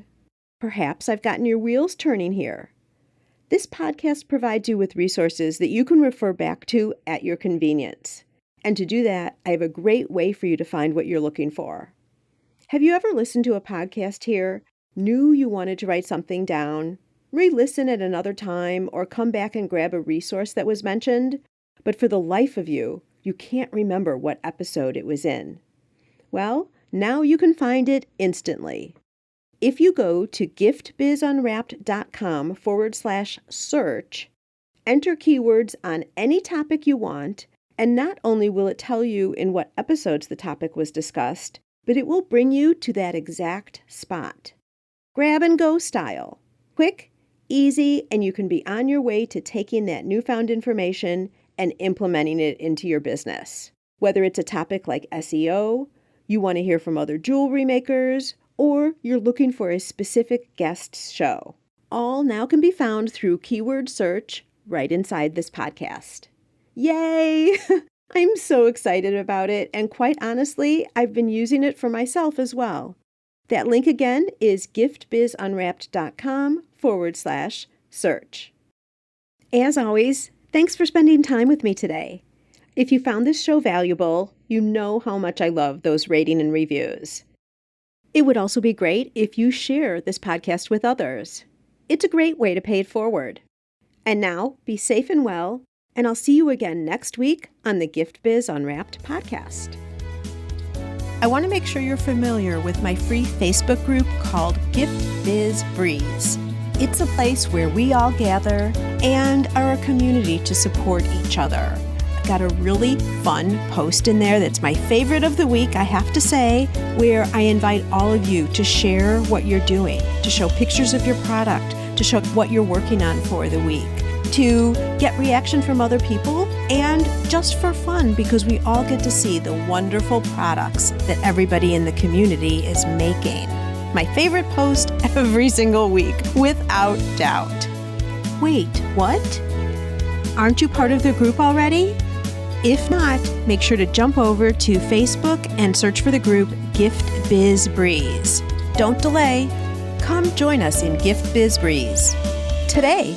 Perhaps I've gotten your wheels turning here. This podcast provides you with resources that you can refer back to at your convenience. And to do that, I have a great way for you to find what you're looking for. Have you ever listened to a podcast here, knew you wanted to write something down, re-listen at another time, or come back and grab a resource that was mentioned, but for the life of you, you can't remember what episode it was in? Well, now you can find it instantly. If you go to giftbizunwrapped.com/search, enter keywords on any topic you want, and not only will it tell you in what episodes the topic was discussed, but it will bring you to that exact spot. Grab and go style. Quick, easy, and you can be on your way to taking that newfound information and implementing it into your business. Whether it's a topic like SEO, you want to hear from other jewelry makers, or you're looking for a specific guest show. All now can be found through keyword search right inside this podcast. Yay! I'm so excited about it, and quite honestly, I've been using it for myself as well. That link again is giftbizunwrapped.com/search. As always, thanks for spending time with me today. If you found this show valuable, you know how much I love those rating and reviews. It would also be great if you share this podcast with others. It's a great way to pay it forward. And now, be safe and well, and I'll see you again next week on the Gift Biz Unwrapped podcast. I want to make sure you're familiar with my free Facebook group called Gift Biz Breeze. It's a place where we all gather and are a community to support each other. I've got a really fun post in there that's my favorite of the week, I have to say, where I invite all of you to share what you're doing, to show pictures of your product, to show what you're working on for the week, to get reaction from other people, and just for fun because we all get to see the wonderful products that everybody in the community is making. My favorite post every single week, without doubt. Wait, what? Aren't you part of the group already? If not, make sure to jump over to Facebook and search for the group Gift Biz Breeze. Don't delay. Come join us in Gift Biz Breeze today.